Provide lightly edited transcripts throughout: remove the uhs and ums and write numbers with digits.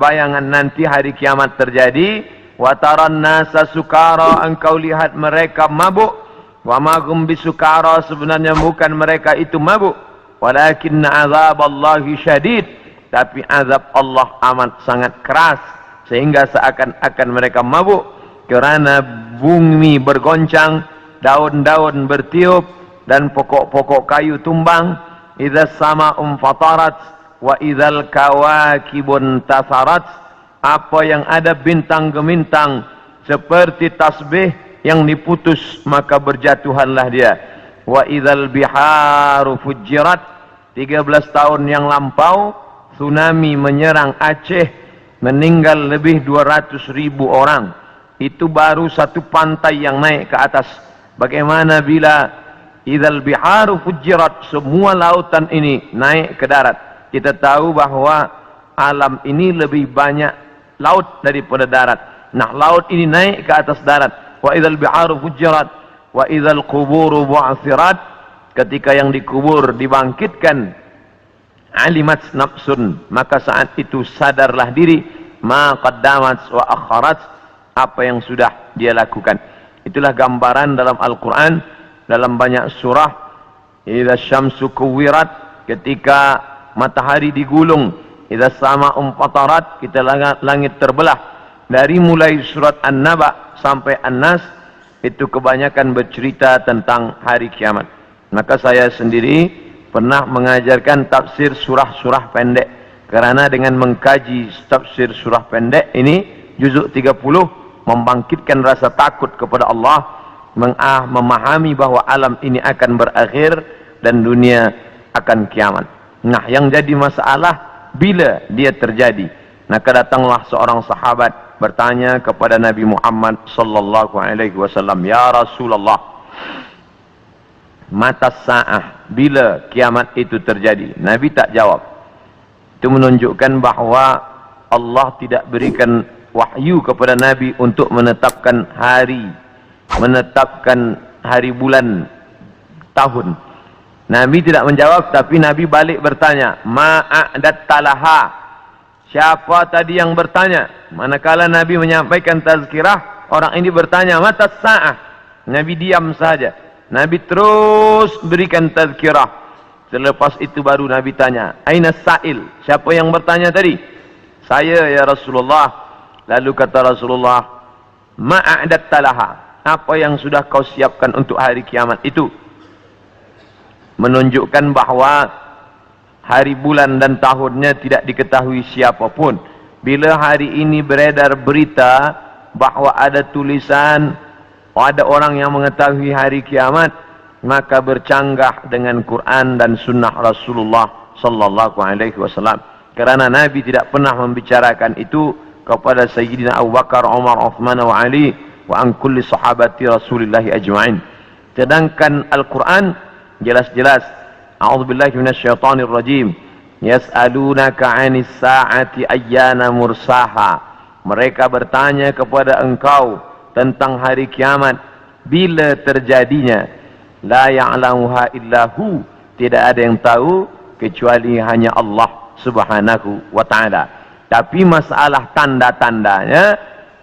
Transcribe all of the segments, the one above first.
bayangan nanti hari kiamat terjadi. Wa taran nasa sukara, engkau lihat mereka mabuk. Wa ma hum bisukara, sebenarnya bukan mereka itu mabuk. Walakin azaballahi syadid, tapi azab Allah amat sangat keras, sehingga seakan-akan mereka mabuk. Kerana bumi bergoncang, daun-daun bertiup, dan pokok-pokok kayu tumbang. Idza sama'um fatarat wa idzal kawakibun tasarat, apa yang ada bintang gemintang seperti tasbih yang diputus, maka berjatuhanlah dia. Wa idzal biharu fujirat, 13 tahun yang lampau tsunami menyerang Aceh, meninggal lebih 200.000 orang. Itu baru satu pantai yang naik ke atas. Bagaimana bila idzal biharu fujirat, semua lautan ini naik ke darat? Kita tahu bahwa alam ini lebih banyak laut daripada darat. Nah, laut ini naik ke atas darat. Wa idzal biharu fujirat wa idzal quburu bu'athirat, ketika yang dikubur dibangkitkan. Alimat nafsun, maka saat itu sadarlah diri. Ma qaddamat wa akharat, apa yang sudah dia lakukan. Itulah gambaran dalam Al-Quran, dalam banyak surah. Idza syamsu kuwirat, ketika matahari digulung. Idza sama'um fatarat, kita langit terbelah. Dari mulai surat An-Naba sampai An-Nas, itu kebanyakan bercerita tentang hari kiamat. Maka saya sendiri pernah mengajarkan tafsir surah-surah pendek. Kerana dengan mengkaji tafsir surah pendek ini, juzuk 30, membangkitkan rasa takut kepada Allah, memahami bahwa alam ini akan berakhir dan dunia akan kiamat. Nah, yang jadi masalah bila dia terjadi. Maka datanglah seorang sahabat bertanya kepada Nabi Muhammad sallallahu alaihi wasallam, "Ya Rasulullah, mata sa'ah, bila kiamat itu terjadi?" Nabi tak jawab. Itu menunjukkan bahawa Allah tidak berikan wahyu kepada Nabi untuk menetapkan hari, bulan, tahun. Nabi tidak menjawab, tapi Nabi balik bertanya, "Ma'adat talaha?" Siapa tadi yang bertanya? Manakala Nabi menyampaikan tazkirah, orang ini bertanya, "Mata sa'ah?" Nabi diam saja. Nabi terus berikan tazkirah. Selepas itu baru Nabi tanya, "Aina sa'il?" Siapa yang bertanya tadi? "Saya ya Rasulullah." Lalu kata Rasulullah, "Ma'adat talaha?" Apa yang sudah kau siapkan untuk hari kiamat itu? Menunjukkan bahawa hari, bulan dan tahunnya tidak diketahui siapapun. Bila hari ini beredar berita bahawa ada tulisan, ada orang yang mengetahui hari kiamat, maka bercanggah dengan Quran dan sunnah Rasulullah sallallahu alaihi wasallam. Kerana Nabi tidak pernah membicarakan itu kepada Sayyidina Abu Bakar, Umar, Uthman wa Ali wa an kulli sahabati Rasulillah ajma'in. Sedangkan Al-Quran jelas-jelas, a'udzubillahi minasyaitonir rajim, yas'alunaka 'anis sa'ati ayyana mursaha. Mereka bertanya kepada engkau tentang hari kiamat, bila terjadinya. La ya'lamuha illahu, tidak ada yang tahu kecuali hanya Allah subhanahu wa ta'ala. Tapi masalah tanda-tandanya,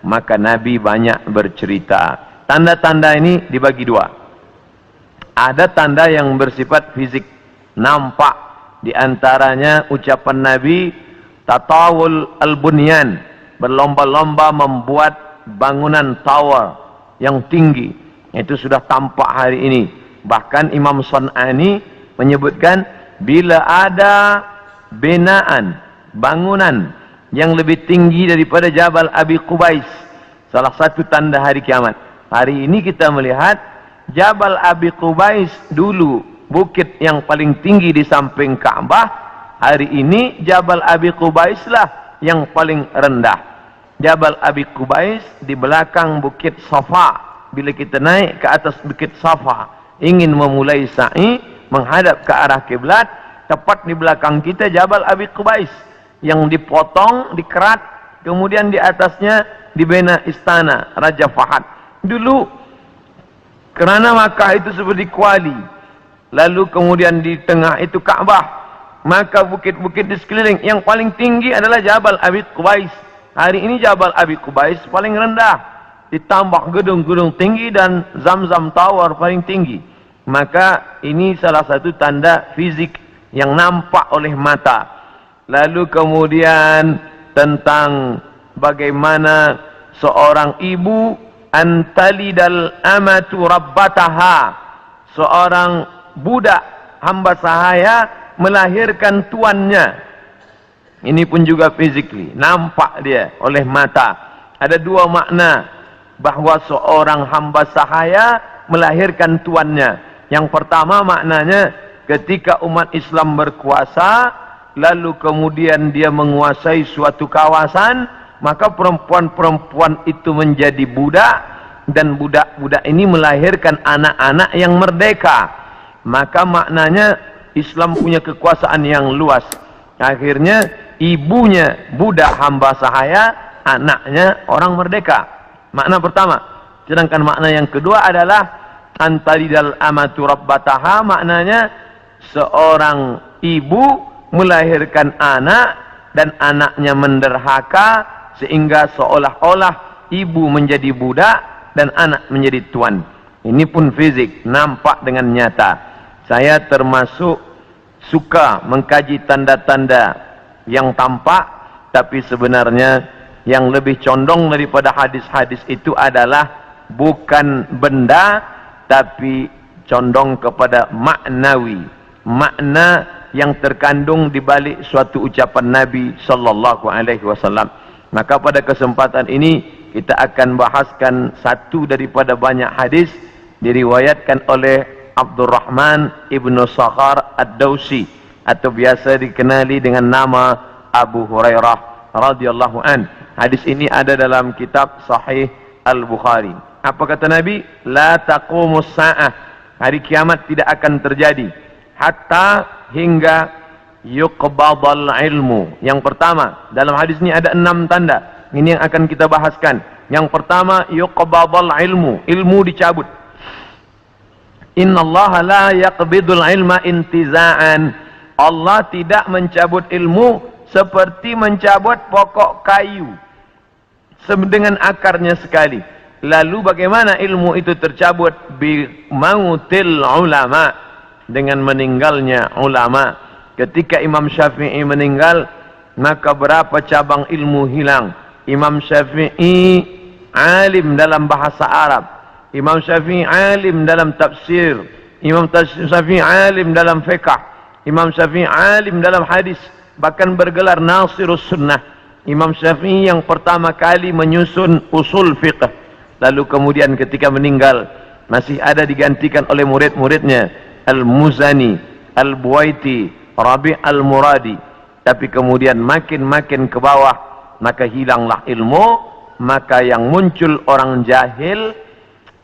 maka Nabi banyak bercerita. Tanda-tanda ini dibagi dua. Ada tanda yang bersifat fisik, nampak. Di antaranya ucapan Nabi, tatawul al-bunyan, berlomba-lomba membuat bangunan tower yang tinggi. Itu sudah tampak hari ini. Bahkan Imam Sun'ani menyebutkan, bila ada binaan, bangunan yang lebih tinggi daripada Jabal Abi Qubais, salah satu tanda hari kiamat. Hari ini kita melihat Jabal Abi Qubais dulu bukit yang paling tinggi di samping Ka'bah. Hari ini Jabal Abi Qubais lah yang paling rendah. Jabal Abi Qubais di belakang bukit Safa. Bila kita naik ke atas bukit Safa, ingin memulai sa'i menghadap ke arah kiblat, tepat di belakang kita Jabal Abi Qubais yang dipotong, dikerat, kemudian di atasnya dibina istana Raja Fahad. Dulu kerana Makkah itu seperti kuali, lalu kemudian di tengah itu Ka'bah, maka bukit-bukit di sekeliling yang paling tinggi adalah Jabal Abi Qubais. Hari ini Jabal Abi Qubais paling rendah, ditambah gedung-gedung tinggi dan Zamzam Tower paling tinggi. Maka ini salah satu tanda fizik yang nampak oleh mata. Lalu kemudian tentang bagaimana seorang ibu antalidal amatu rabbataha, seorang budak hamba sahaya melahirkan tuannya. Ini pun juga physically nampak dia oleh mata. Ada dua makna bahwa seorang hamba sahaya melahirkan tuannya. Yang pertama maknanya ketika umat Islam berkuasa, lalu kemudian dia menguasai suatu kawasan, maka perempuan-perempuan itu menjadi budak, dan budak-budak ini melahirkan anak-anak yang merdeka. Maka maknanya Islam punya kekuasaan yang luas. Akhirnya ibunya budak hamba sahaya, anaknya orang merdeka. Makna pertama. Sedangkan makna yang kedua adalah antalidal amatu rabbataha, maknanya seorang ibu melahirkan anak dan anaknya menderhaka, sehingga seolah-olah ibu menjadi budak dan anak menjadi tuan. Ini pun fizik, nampak dengan nyata. Saya termasuk suka mengkaji tanda-tanda yang tampak, tapi sebenarnya yang lebih condong daripada hadis-hadis itu adalah bukan benda, tapi condong kepada maknawi, makna yang terkandung di balik suatu ucapan Nabi sallallahu alaihi wasallam. Maka pada kesempatan ini kita akan bahaskan satu daripada banyak hadis diriwayatkan oleh Abdurrahman ibnu Sakhar ad-Dausi, atau biasa dikenali dengan nama Abu Hurairah radhiyallahu an. Hadis ini ada dalam kitab Sahih Al-Bukhari. Apa kata Nabi? La taqumus sa'ah, hari kiamat tidak akan terjadi hatta hingga yuqbadal ilmu. Yang pertama, dalam hadis ini ada 6 tanda. Ini yang akan kita bahaskan. Yang pertama, yuqbadal ilmu, ilmu dicabut. Innallaha la yaqbidul ilma intiza'an. Allah tidak mencabut ilmu seperti mencabut pokok kayu dengan akarnya sekali. Lalu bagaimana ilmu itu tercabut? Bi mautil ulama, dengan meninggalnya ulama. Ketika Imam Syafi'i meninggal, maka berapa cabang ilmu hilang. Imam Syafi'i alim dalam bahasa Arab, Imam Syafi'i alim dalam tafsir, Imam Syafi'i alim dalam fiqh, Imam Syafi'i alim dalam hadis, bahkan bergelar Nasirus Sunnah. Imam Syafi'i yang pertama kali menyusun usul fiqh. Lalu kemudian ketika meninggal masih ada digantikan oleh murid-muridnya, Al-Muzani, Al-Buwaiti, Rabi' Al-Muradi. Tapi kemudian makin ke bawah, maka hilanglah ilmu, maka yang muncul orang jahil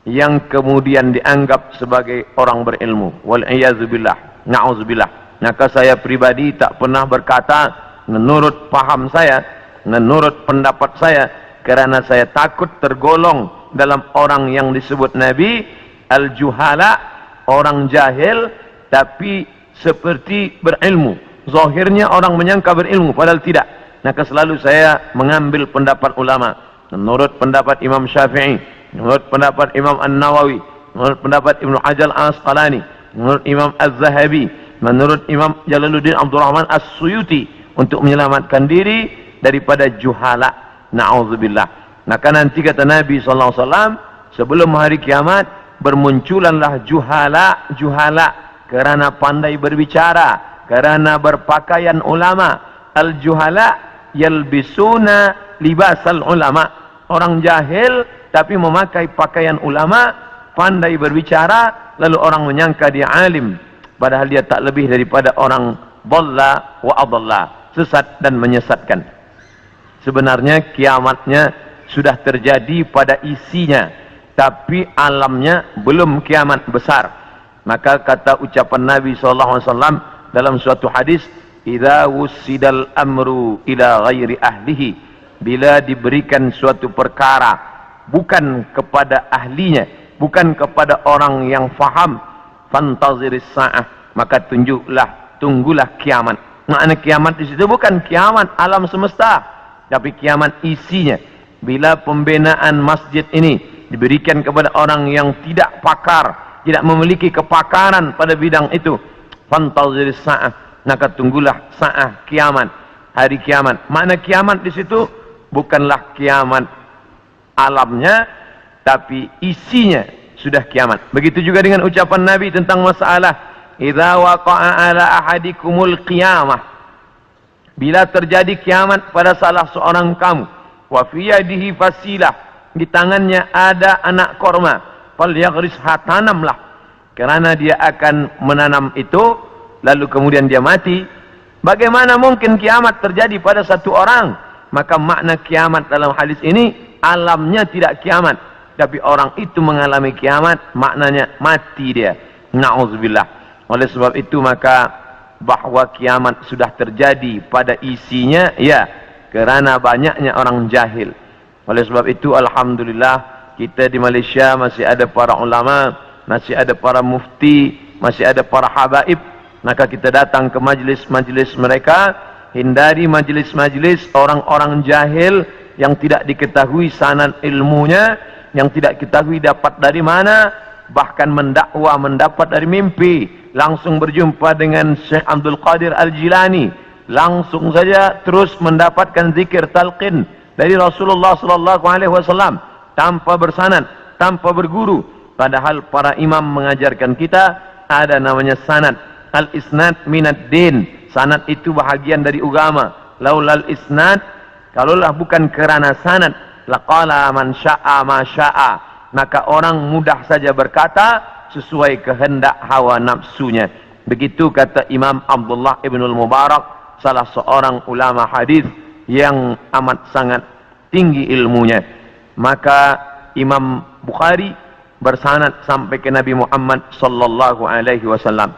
yang kemudian dianggap sebagai orang berilmu. Wal'iyazubillah, na'udzubillah. Maka saya pribadi tak pernah berkata menurut paham saya, menurut pendapat saya, karena saya takut tergolong dalam orang yang disebut Nabi al-juhala, orang jahil tapi seperti berilmu. Zahirnya orang menyangka berilmu padahal tidak. Maka selalu saya mengambil pendapat ulama. Menurut pendapat Imam Syafi'i, menurut pendapat Imam An-Nawawi, menurut pendapat Ibnu Hajar Al-Asqalani, menurut Imam Az-Zahabi, menurut Imam Jalaluddin Abdul Rahman As-Suyuti, untuk menyelamatkan diri daripada juhala. Na'udzubillah. Maka nanti kata Nabi SAW, sebelum hari kiamat bermunculanlah juhala kerana pandai berbicara, kerana berpakaian ulama. Al-juhala yalbisuna libasal ulama, orang jahil tapi memakai pakaian ulama, pandai berbicara, lalu orang menyangka dia alim, padahal dia tak lebih daripada orang dhalla wa adalla, sesat dan menyesatkan. Sebenarnya kiamatnya sudah terjadi pada isinya, tapi alamnya belum kiamat besar. Maka kata ucapan Nabi SAW dalam suatu hadis, idza wussidal amru ila ghairi ahlihi, bila diberikan suatu perkara bukan kepada ahlinya, bukan kepada orang yang faham, fantaziris sa'ah, maka tunggulah kiamat. Makna kiamat di situ bukan kiamat alam semesta, tapi kiamat isinya. Bila pembinaan masjid ini diberikan kepada orang yang tidak pakar, tidak memiliki kepakaran pada bidang itu, fantazir sa'ah, maka tunggulah sa'ah kiamat, hari kiamat. Makna kiamat di situ bukanlah kiamat alamnya, tapi isinya sudah kiamat. Begitu juga dengan ucapan Nabi tentang masalah idza waqa'a ala ahadikumul qiyamah, bila terjadi kiamat pada salah seorang kamu, wa fi yadihi fasilah, di tangannya ada anak korma, falyaghrisha, tanamlah, kerana dia akan menanam itu lalu kemudian dia mati. Bagaimana mungkin kiamat terjadi pada satu orang? Maka makna kiamat dalam hadis ini alamnya tidak kiamat, tapi orang itu mengalami kiamat, maknanya mati dia. Na'udzubillah. Oleh sebab itu maka bahwa kiamat sudah terjadi pada isinya, ya, kerana banyaknya orang jahil. Oleh sebab itu alhamdulillah kita di Malaysia masih ada para ulama, masih ada para mufti, masih ada para habaib. Maka kita datang ke majlis-majlis mereka, hindari majlis-majlis orang-orang jahil yang tidak diketahui sanad ilmunya, yang tidak diketahui dapat dari mana, bahkan mendakwa mendapat dari mimpi. Langsung berjumpa dengan Syekh Abdul Qadir Al-Jilani, langsung saja terus mendapatkan zikir talqin dari Rasulullah sallallahu alaihi wasallam tanpa bersanad, tanpa berguru. Padahal para imam mengajarkan kita ada namanya sanad. Al-isnad minad din. Sanad itu bahagian dari agama. Laulal isnad, kalaulah bukan kerana sanad, laqala man syaa ma syaa, maka orang mudah saja berkata sesuai kehendak hawa nafsunya. Begitu kata Imam Abdullah ibn al-Mubarak, salah seorang ulama hadis yang amat sangat tinggi ilmunya. Maka Imam Bukhari bersanad sampai ke Nabi Muhammad sallallahu alaihi wasallam.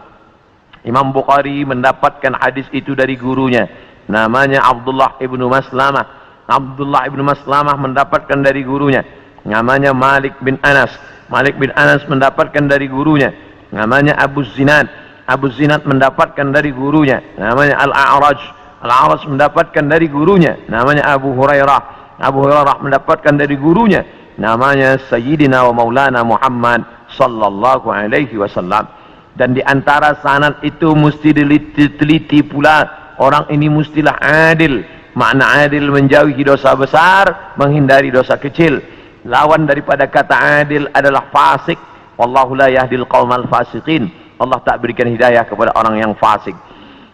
Imam Bukhari mendapatkan hadis itu dari gurunya, namanya Abdullah ibn Maslamah. Abdullah ibn Maslamah mendapatkan dari gurunya, namanya Malik bin Anas. Malik bin Anas mendapatkan dari gurunya, namanya Abu Zinad. Abu Zinad mendapatkan dari gurunya, namanya Al-A'raj. Al-A'raj mendapatkan dari gurunya, namanya Abu Hurairah. Abu Hurairah mendapatkan dari gurunya, namanya Sayyidina wa Maulana Muhammad sallallahu alaihi wasallam. Dan di antara sanad itu mesti diteliti pula, orang ini mestilah adil. Makna adil menjauhi dosa besar, menghindari dosa kecil. Lawan daripada kata adil adalah fasik. Wallahu la yahdil qaumal fasiqin. Allah tak berikan hidayah kepada orang yang fasik.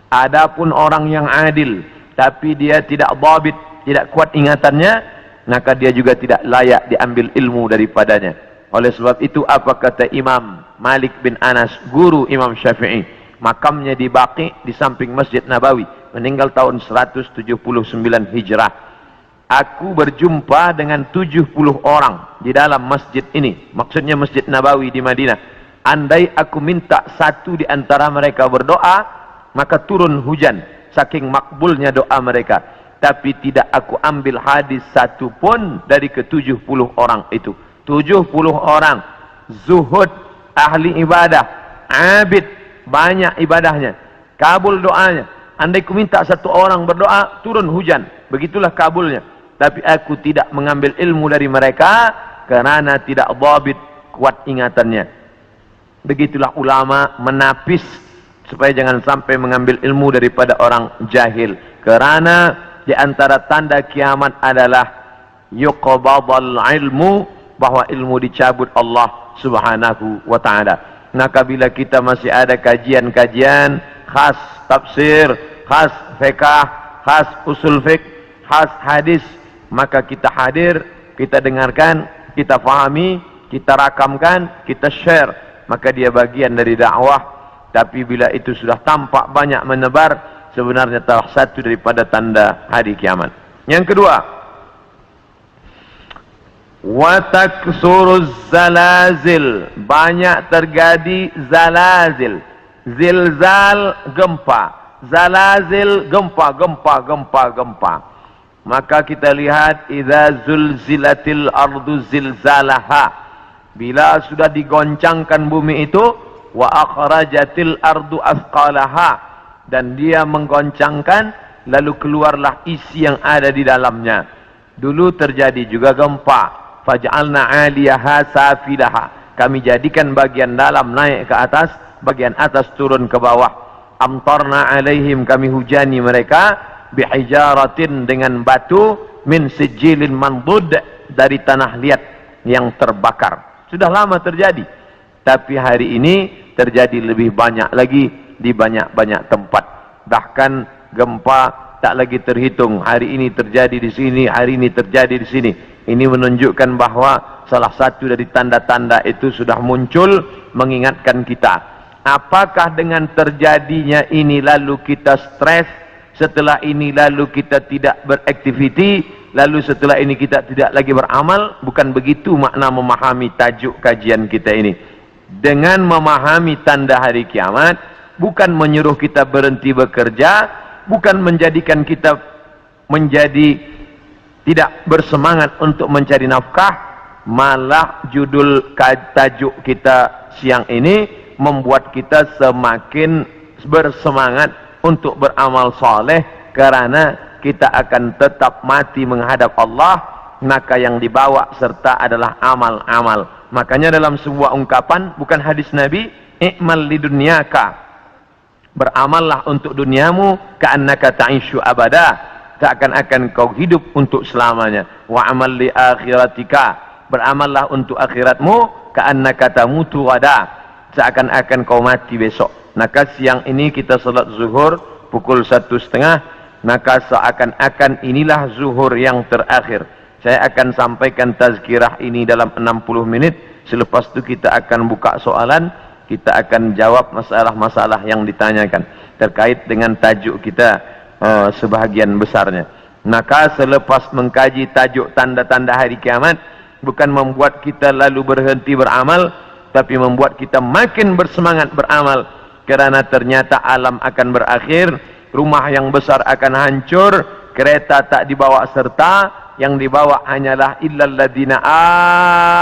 Adapun orang yang adil tapi dia tidak dhabit, tidak kuat ingatannya, maka dia juga tidak layak diambil ilmu daripadanya. Oleh sebab itu apa kata Imam Malik bin Anas, guru Imam Syafi'i? Makamnya di Baqi di samping Masjid Nabawi, meninggal tahun 179 Hijrah. Aku berjumpa dengan 70 orang di dalam masjid ini, maksudnya Masjid Nabawi di Madinah. Andai aku minta satu di antara mereka berdoa, maka turun hujan, saking makbulnya doa mereka. Tapi tidak aku ambil hadis satu pun dari ke-70 orang itu. 70 orang zuhud, ahli ibadah, abid, banyak ibadahnya, kabul doanya. Andai aku minta satu orang berdoa, turun hujan, begitulah kabulnya. Tapi aku tidak mengambil ilmu dari mereka kerana tidak dhabit, kuat ingatannya. Begitulah ulama menapis supaya jangan sampai mengambil ilmu daripada orang jahil. Kerana di antara tanda kiamat adalah yuqbadal ilmu, bahwa ilmu dicabut Allah Subhanahu wa taala. Maka bila kita masih ada kajian-kajian khas tafsir, khas fiqh, khas usul fiqh, khas hadis, maka kita hadir, kita dengarkan, kita fahami, kita rakamkan, kita share, maka dia bagian dari dakwah. Tapi bila itu sudah tampak banyak menebar, sebenarnya salah satu daripada tanda hari kiamat. Yang kedua, wa taksuruz zalazil, banyak terjadi zalazil. Zilzal, gempa. Zalazil, gempa. Maka kita lihat idza zulzilatil ardu zilzalaha, bila sudah digoncangkan bumi itu, wa akhrajatil ardu athqalaha, dan dia menggoncangkan, lalu keluarlah isi yang ada di dalamnya. Dulu terjadi juga gempa. Faj'alna 'aliyaha safilaha. Kami jadikan bagian dalam naik ke atas, bagian atas turun ke bawah. Amtarna 'alaihim, kami hujani mereka bihijaratin, dengan batu, min sijilin mandud, dari tanah liat yang terbakar. Sudah lama terjadi, tapi hari ini terjadi lebih banyak lagi di banyak-banyak tempat. Bahkan gempa tak lagi terhitung. Hari ini terjadi di sini, hari ini terjadi di sini. Ini menunjukkan bahwa salah satu dari tanda-tanda itu sudah muncul mengingatkan kita. Apakah dengan terjadinya ini lalu kita stres, setelah ini lalu kita tidak beraktiviti, lalu setelah ini kita tidak lagi beramal? Bukan begitu makna memahami tajuk kajian kita ini. Dengan memahami tanda hari kiamat, bukan menyuruh kita berhenti bekerja, bukan menjadikan kita menjadi tidak bersemangat untuk mencari nafkah, malah judul tajuk kita siang ini membuat kita semakin bersemangat untuk beramal soleh, karena kita akan tetap mati menghadap Allah, maka yang dibawa serta adalah amal-amal. Makanya dalam sebuah ungkapan, bukan hadis Nabi, i'mal lidunyaka, beramallah untuk duniamu, ka'annaka ta'ishu abada, seakan-akan kau hidup untuk selamanya. Wa amal li akhiratika, beramallah untuk akhiratmu, ka'annaka tamutu ghadan, seakan-akan kau mati besok. Maka siang ini kita salat zuhur pukul 1:30, maka seakan-akan inilah zuhur yang terakhir. Saya akan sampaikan tazkirah ini dalam 60 menit. Selepas itu kita akan buka soalan, kita akan jawab masalah-masalah yang ditanyakan terkait dengan tajuk kita sebahagian besarnya. Maka selepas mengkaji tajuk tanda-tanda hari kiamat, bukan membuat kita lalu berhenti beramal, tapi membuat kita makin bersemangat beramal, karena ternyata alam akan berakhir, rumah yang besar akan hancur, kereta tak dibawa serta, yang dibawa hanyalah illal ladina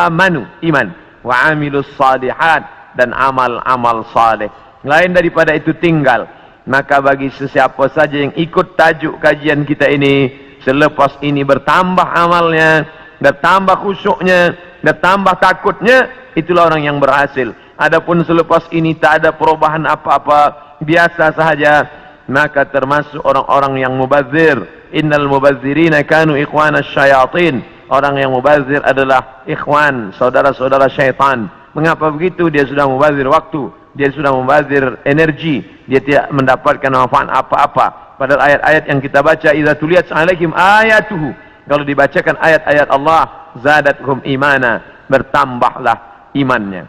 amanu, iman, wa amilus salihat, dan amal-amal saleh. Lain daripada itu tinggal. Maka bagi sesiapa saja yang ikut tajuk kajian kita ini, selepas ini bertambah amalnya, bertambah khusyuknya, bertambah takutnya, itulah orang yang berhasil. Adapun selepas ini tak ada perubahan apa-apa, biasa sahaja, maka termasuk orang-orang yang mubazir. Innal mubazzirina kanu ikhwanas syayatin. Orang yang mubazir adalah ikhwan, saudara-saudara syaitan. Mengapa begitu? Dia sudah mubazir waktu, dia sudah membazir energi, dia tidak mendapatkan manfaat apa-apa. Padahal ayat-ayat yang kita baca, idza tuliyat alaihim ayatuhu, kalau dibacakan ayat-ayat Allah, zadathum imana, bertambahlah imannya.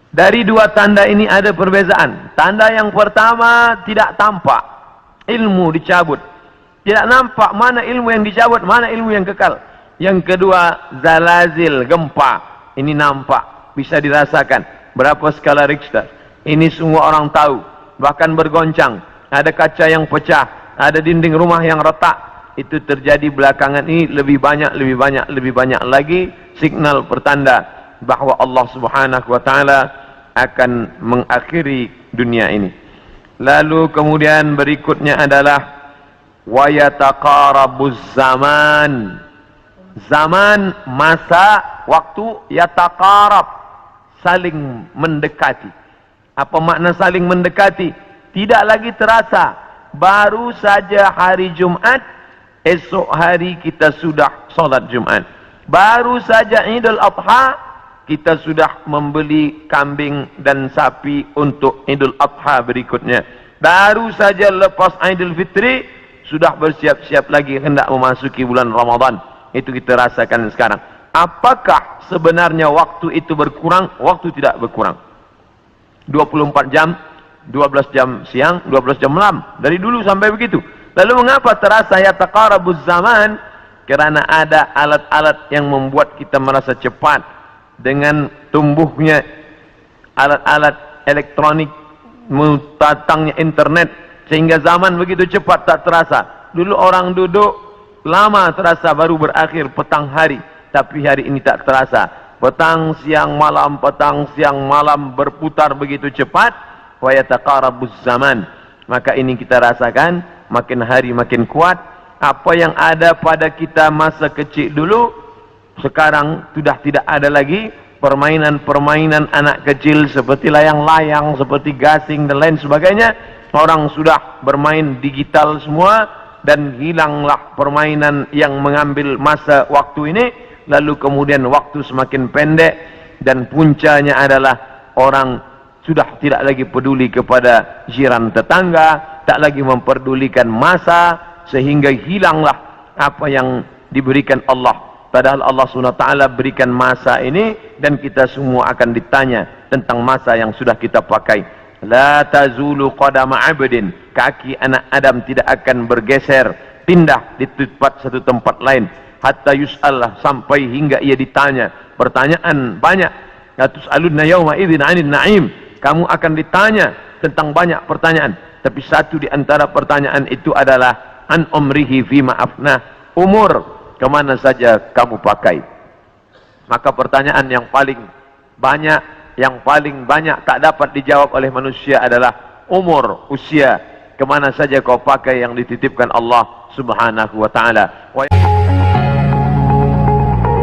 Dari dua tanda ini ada perbezaan. Tanda yang pertama tidak tampak, ilmu dicabut. Tidak nampak mana ilmu yang dicabut, mana ilmu yang kekal. Yang kedua, zalazil, gempa. Ini nampak, bisa dirasakan. Berapa skala Richter? Ini semua orang tahu. Bahkan bergoncang. Ada kaca yang pecah, ada dinding rumah yang retak. Itu terjadi belakangan ini lebih banyak lagi signal pertanda bahwa Allah Subhanahu wa taala akan mengakhiri dunia ini. Lalu kemudian berikutnya adalah wa yataqarabuz zaman. Zaman, masa, waktu, yataqarab, saling mendekati. Apa makna saling mendekati? Tidak lagi terasa. Baru saja hari Jumat, esok hari kita sudah solat Jumat. Baru saja Idul Adha, kita sudah membeli kambing dan sapi untuk Idul Adha berikutnya. Baru saja lepas Idul Fitri, sudah bersiap-siap lagi hendak memasuki bulan Ramadan. Itu kita rasakan sekarang. Apakah sebenarnya waktu itu berkurang? Waktu tidak berkurang. 24 jam, 12 jam siang, 12 jam malam. Dari dulu sampai begitu. Lalu mengapa terasa yataqarabuz zaman? Karena ada alat-alat yang membuat kita merasa cepat. Dengan tumbuhnya alat-alat elektronik, datangnya internet, sehingga zaman begitu cepat tak terasa. Dulu orang duduk lama terasa, baru berakhir petang hari. Tapi hari ini tak terasa. Petang siang malam berputar begitu cepat. Wa yataqarabuz zaman. Maka ini kita rasakan makin hari makin kuat. Apa yang ada pada kita masa kecil dulu, sekarang sudah tidak ada lagi. Permainan-permainan anak kecil seperti layang-layang, seperti gasing dan lain sebagainya. Orang sudah bermain digital semua dan hilanglah permainan yang mengambil masa waktu ini. Lalu kemudian waktu semakin pendek dan puncanya adalah orang sudah tidak lagi peduli kepada jiran tetangga, tak lagi memperdulikan masa, sehingga hilanglah apa yang diberikan Allah. Padahal Allah SWT berikan masa ini dan kita semua akan ditanya tentang masa yang sudah kita pakai. La tazulu qadama 'abdin, kaki anak Adam tidak akan bergeser, pindah di satu tempat lain. Hatta yus'al, sampai hingga ia ditanya. Pertanyaan banyak. La tus'alunna yawma idzin 'anil na'im. Kamu akan ditanya tentang banyak pertanyaan. Tapi satu di antara pertanyaan itu adalah an umrihi fima afnah. Umur kemana saja kamu pakai. Maka pertanyaan yang paling banyak tak dapat dijawab oleh manusia adalah umur, usia, kemana saja kau pakai yang dititipkan Allah Subhanahu wa ta'ala.